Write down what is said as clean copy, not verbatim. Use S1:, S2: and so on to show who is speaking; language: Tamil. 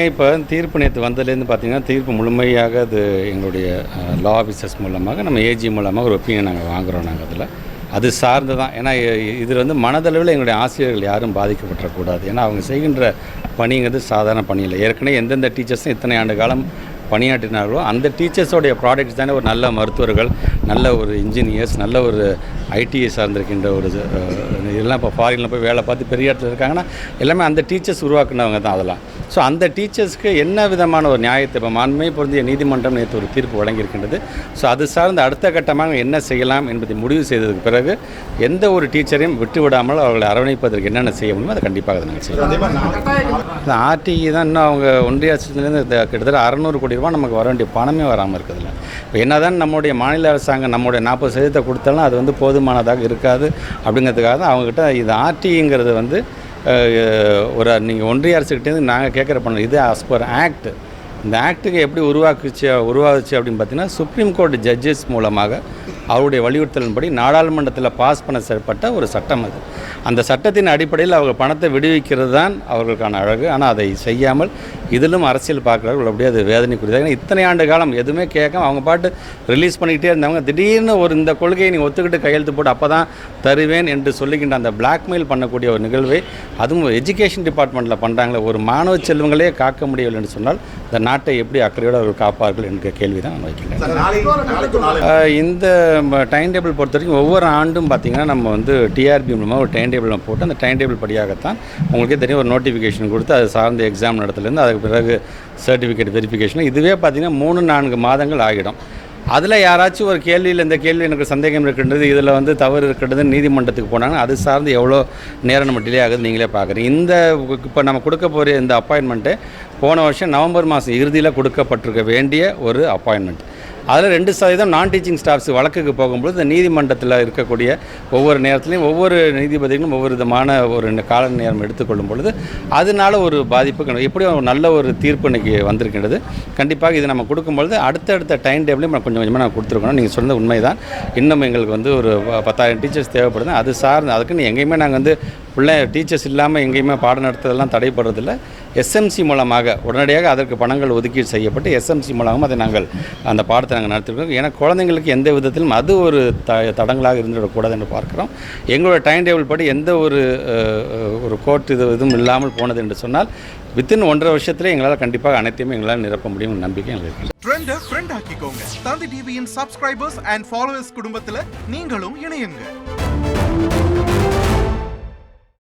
S1: இப்போ தீர்ப்பு நேற்று வந்ததுலேருந்து பார்த்தீங்கன்னா தீர்ப்பு முழுமையாக அது எங்களுடைய லா ஆஃபீஸர்ஸ் மூலமாக நம்ம ஏஜி மூலமாக ஒரு ஒப்பீனியன் நாங்கள் வாங்குகிறோம். நாங்கள் அதில் அது சார்ந்து தான். ஏன்னா இதில் வந்து மனதளவில் எங்களுடைய ஆசிரியர்கள் யாரும் பாதிக்கப்பட்டுறக்கூடாது. ஏன்னா அவங்க செய்கின்ற பணிங்கிறது சாதாரண பணி இல்லை. ஏற்கனவே எந்தெந்த டீச்சர்ஸும் இத்தனை ஆண்டு காலம் பணியாற்றினார்களோ அந்த டீச்சர்ஸோடைய ப்ராடக்ட்ஸ் தானே ஒரு நல்ல மருத்துவர்கள், நல்ல ஒரு இன்ஜினியர்ஸ், நல்ல ஒரு ஐடிஐ சார்ந்திருக்கின்ற ஒரு இதெல்லாம் இப்போ ஃபாரினில் போய் வேலை பார்த்து பெரிய இடத்துல இருக்காங்கன்னா எல்லாமே அந்த டீச்சர்ஸ் உருவாக்குனவங்க தான் அதெல்லாம். ஸோ அந்த டீச்சர்ஸ்க்கு என்ன விதமான ஒரு நியாயத்தை இப்போ மாண்புமை பொருந்திய நீதிமன்றம் நேற்று ஒரு தீர்ப்பு வழங்கியிருக்கின்றது. ஸோ அது சார்ந்த அடுத்த கட்டமாக என்ன செய்யலாம் என்பதை முடிவு செய்ததுக்கு பிறகு எந்த ஒரு டீச்சரையும் விட்டுவிடாமல் அவர்களை அரவணைப்பதற்கு என்னென்ன செய்ய முடியுமோ அதை கண்டிப்பாக அதை நாங்கள் செய்யலாம். ஆர்டிஇ தான் இன்னும் அவங்க ஒன்றிய அரசுலேருந்து கிட்டத்தட்ட 600 கோடி ரூபா நமக்கு வர வேண்டிய பணமே வராமல் இருக்குதுல்ல. இப்போ என்ன தான் நம்முடைய மாநில அரசாங்கம் நம்முடைய 40% கொடுத்தாலும் அது வந்து போதுமானதாக இருக்காது. அப்படிங்கிறதுக்காக தான் அவங்ககிட்ட இது ஆர்டிங்கிறது வந்து ஒரு நீங்கள் ஒன்றிய அரசுக்கிட்டேருந்து நாங்கள் கேட்குற பண்ணோம். இது ஆஸ் பர் ஆக்ட். இந்த ஆக்டுக்கு எப்படி உருவாக்குச்சு அப்படின்னு பார்த்தீங்கன்னா சுப்ரீம் கோர்ட் ஜட்ஜஸ் மூலமாக அவருடைய வலியுறுத்தலின்படி நாடாளுமன்றத்தில் பாஸ் பண்ணப்பட்ட ஒரு சட்டம் அது. அந்த சட்டத்தின் அடிப்படையில் அவங்க பணத்தை விடுவிக்கிறது தான் அவர்களுக்கான அழகு. ஆனால் அதை செய்யாமல் இதிலும் அரசியல் பார்க்குறார்கள். அப்படியே அது வேதனைக்குரியது. ஏன்னா இத்தனை ஆண்டு காலம் எதுவுமே கேட்காம அவங்க பாட்டு ரிலீஸ் பண்ணிக்கிட்டே இருந்தவங்க திடீர்னு ஒரு இந்த கொள்கையை நீங்கள் ஒத்துக்கிட்டு கையெழுத்து போட்டு அப்போ தான் தருவேன் என்று சொல்லிக்கின்ற அந்த பிளாக்மெயில் பண்ணக்கூடிய ஒரு நிகழ்வை அதுவும் எஜுகேஷன் டிபார்ட்மெண்ட்டில் பண்ணுறாங்களே. ஒரு மாணவ செல்வங்களே காக்க முடியவில்லை என்று சொன்னால் இந்த நாட்டை எப்படி அக்கறையோடு அவர்கள் காப்பார்கள் என்கிற கேள்வி தான் நான் வைக்கிறேன். இந்த டைம் டேபிள் பொறுத்த வரைக்கும் ஒவ்வொரு ஆண்டும் பார்த்திங்கன்னா நம்ம வந்து டிஆர்பி மூலமாக ஒரு டைம் டேபிள் போட்டு அந்த டைம் டேபிள் படியாகத்தான் உங்களுக்கே தெரியும் ஒரு நோட்டிஃபிகேஷன் கொடுத்து அது சார்ந்த எக்ஸாம் நடத்துலேருந்து அதுக்கு பிறகு சர்டிஃபிகேட் வெரிஃபிகேஷன் இதுவே பார்த்திங்கன்னா 3-4 மாதங்கள் ஆகிடும். அதில் யாராச்சும் ஒரு கேள்வியில் இந்த கேள்வி எனக்கு சந்தேகம் இருக்கின்றது, இதில் வந்து தவறு இருக்கின்றது நீதிமன்றத்துக்கு போனாங்கன்னா அது சார்ந்து எவ்வளோ நேரம் நம்ம டிலே ஆகுது நீங்களே பார்க்குறீங்க. இந்த இப்போ நம்ம கொடுக்க போகிற இந்த அப்பாயின்மெண்ட்டு போன வருஷம் நவம்பர் மாதம் இறுதியில் கொடுக்கப்பட்டிருக்க வேண்டிய ஒரு அப்பாயின்மெண்ட். அதில் 2% நான் டீச்சிங் ஸ்டாஃப்ஸ் வழக்குக்கு போகும்போது இந்த நீதிமன்றத்தில் இருக்கக்கூடிய ஒவ்வொரு நேரத்துலையும் ஒவ்வொரு நீதிபதிகளும் ஒவ்வொரு விதமான ஒரு கால நேரம் எடுத்துக்கொள்ளும் பொழுது அதனால ஒரு பாதிப்பு எப்படியும் ஒரு நல்ல ஒரு தீர்ப்பு இன்றைக்கி வந்திருக்கின்றது. கண்டிப்பாக இது நம்ம கொடுக்கும்பொழுது அடுத்தடுத்த டைம் டேபிளையும் நம்ம கொஞ்சம் கொஞ்சமாக நம்ம கொடுத்துருக்கணும். நீங்கள் சொன்னது உண்மை தான். இன்னும் எங்களுக்கு வந்து ஒரு 10,000 டீச்சர்ஸ் தேவைப்படுது. அது சார்ந்து அதுக்குன்னு எங்கேயுமே நாங்கள் வந்து டீச்சர்ஸ் இல்லாமல் எங்கேயுமே பாடம் நடத்துறதெல்லாம் தடைப்படுறதில்லை. எஸ்எம்சி மூலமாக உடனடியாக அதற்கு பணங்கள் ஒதுக்கீடு செய்யப்பட்டு எஸ்எம்சி மூலமாக அதை நாங்கள் அந்த பாடத்தை நாங்கள் நடத்திருக்கோம். ஏன்னா குழந்தைங்களுக்கு எந்த விதத்திலும் அது ஒரு தடங்களாக இருந்துவிடக்கூடாது என்று பார்க்குறோம். எங்களோட டைம் டேபிள் படி எந்த ஒரு கோர்ட் இதுவும் இல்லாமல் போனது என்று சொன்னால் வித்தின் 1.5 வருஷத்துல எங்களால் கண்டிப்பாக அனைத்தையுமே எங்களால் நிரப்ப முடியும் நம்பிக்கை எங்களுக்கு இருக்கு.
S2: ட்ரெண்டை ஃப்ரெண்ட் ஆக்கிக்கோங்க. தந்தி டிவியின் சப்ஸ்கிரைபர்ஸ் அண்ட் ஃபாலோவர்ஸ் குடும்பத்தில் நீங்களும் இணையுங்க.